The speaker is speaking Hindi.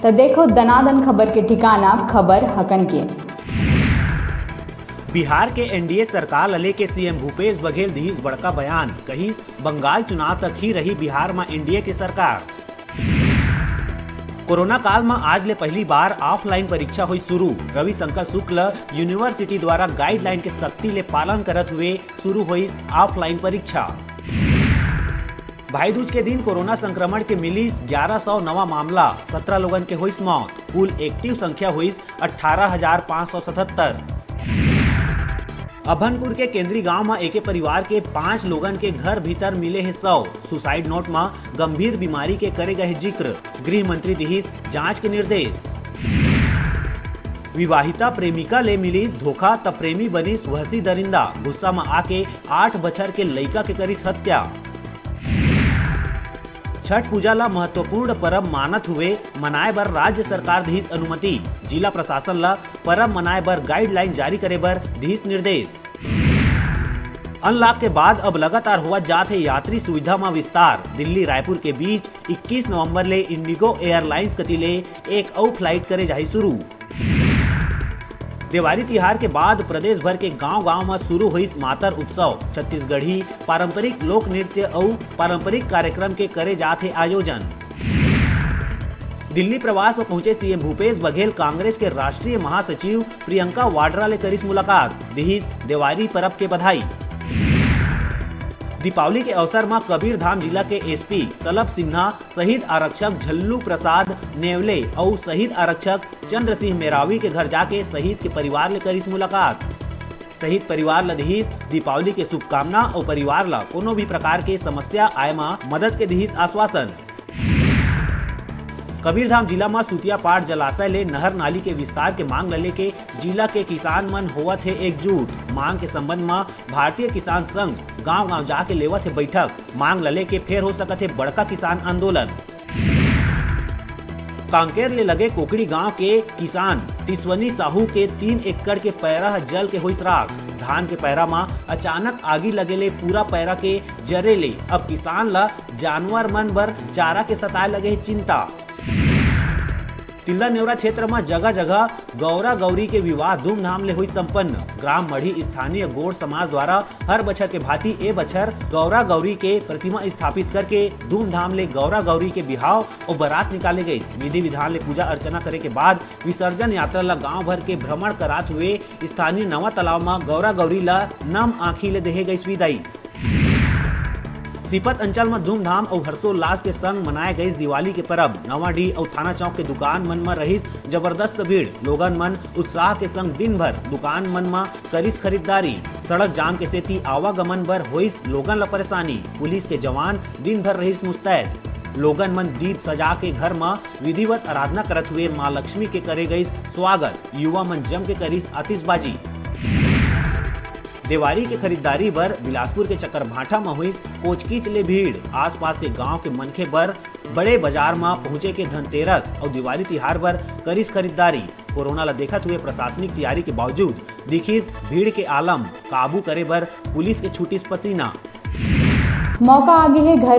तो देखो दनादन खबर के ठिकाना खबर हकन के। बिहार के एनडीए सरकार लले के सीएम भूपेश बघेल दीस बड़का बयान, कहिस बंगाल चुनाव तक ही रही बिहार में एनडीए के सरकार। कोरोना काल में आज ले पहली बार ऑफलाइन परीक्षा हुई शुरू। रविशंकर शुक्ल यूनिवर्सिटी द्वारा गाइडलाइन के सख्ती ले पालन करत हुए शुरू हुई ऑफलाइन परीक्षा। भाई दूज के दिन कोरोना संक्रमण के मिली 1100 नवा मामला, 17 लोगन के हुई मौत। कुल एक्टिव संख्या हुई 18,577। अभनपुर के केंद्रीय गांव में एक परिवार के 5 लोगन के घर भीतर मिले हैं 100। सुसाइड नोट में गंभीर बीमारी के करे गए जिक्र। गृह मंत्री दिहिस जांच के निर्देश। विवाहिता प्रेमिका ले मिली धोखा तब प्रेमी बनिस वहसी दरिंदा। गुस्सा में आके 8 बछर के लड़का के करिस हत्या। छठ पूजा ला महत्वपूर्ण परब मानत हुए मनाए बर राज्य सरकार दिहिस अनुमति। जिला प्रशासन ला परब मनाए बर गाइडलाइन जारी करे बर दिहिस निर्देश। अनलॉक के बाद अब लगातार हुआ जात है यात्री सुविधा में विस्तार। दिल्ली रायपुर के बीच 21 नवंबर ले इंडिगो एयरलाइंस कति ले एक और फ्लाइट करे जाही शुरू। दिवाली तिहार के बाद प्रदेश भर के गांव-गांव में शुरू हुई मातर उत्सव। छत्तीसगढ़ी पारंपरिक लोक नृत्य और पारंपरिक कार्यक्रम के करे जाते आयोजन। दिल्ली प्रवास में पहुंचे सीएम भूपेश बघेल कांग्रेस के राष्ट्रीय महासचिव प्रियंका वाड्रा ले करिस मुलाकात। दिहिस दिवाली पर्व के बधाई। दीपावली के अवसर में कबीरधाम जिला के एसपी सलभ सिन्हा, शहीद आरक्षक झल्लू प्रसाद नेवले और शहीद आरक्षक चंद्र सिंह मेरावी के घर जाके शहीद के परिवार ले करिस मुलाकात। शहीद परिवार ला दिहिस दीपावली के शुभकामना और परिवार ला कोनो भी प्रकार के समस्या आए में मदद के दिहिस आश्वासन। कबीरधाम जिला में सुतिया पाट जलाशय ले नहर नाली के विस्तार के मांग लले के जिला के किसान मन होवत है एकजुट। मांग के संबंध में भारतीय किसान संघ गांव-गांव जाके लेवत है बैठक। मांग लले के फेर हो सकत है बड़का किसान आंदोलन। कांकेर ले लगे कोकड़ी गांव के किसान तिसवनी साहू के 3 एकड़ के पैरा जल के हुई राख। धान के पैरा में अचानक आगी लगेले पूरा पैरा के जरे ले। अब किसान ला जानवर मन बर चारा के सताए लगे चिंता। तिल्दा नेवरा क्षेत्र में जगह जगह गौरा गौरी के विवाह धूमधाम ले हुई संपन्न। ग्राम मढ़ी स्थानीय गौड़ समाज द्वारा हर बछर के भांति ए बछर गौरा गौरी के प्रतिमा स्थापित करके धूमधाम ले गौरा गौरी के बिहाव और बारात निकाले गई। विधि विधान ले पूजा अर्चना करे के बाद विसर्जन यात्रा ला गांव भर के भ्रमण करात हुए स्थानीय नवा तालाब में गौरा गौरी ला नम आँखी ले देहे गई विदाई। सिपत अंचल में धूमधाम और हर्षोल्लास के संग मनाए गई दिवाली के पर्व। नवाडीह और थाना चौक के दुकान मन में रही जबरदस्त भीड़। लोगन मन उत्साह के संग दिन भर दुकान मन में करिस खरीदारी। सड़क जाम के सेती आवागमन बर हुई लोगन ला परेशानी। पुलिस के जवान दिन भर रही मुस्तैद। लोगन मन दीप सजा के घर में विधिवत आराधना करत हुए माँ लक्ष्मी के करे गई स्वागत। युवा मन जम के करिस आतिशबाजी। दिवाली के खरीदारी बर बिलासपुर के चकरभाठा में हुई कोचकीच ले भीड़। आसपास के गांव के मनखे बर बड़े बाजार में पहुंचे के धनतेरस और दिवाली तिहार बर करिस खरीदारी। कोरोना ला देखत हुए प्रशासनिक तैयारी के बावजूद दिखिस भीड़ के आलम। काबू करे बर पुलिस के छूटिस पसीना। मौका आगे है घर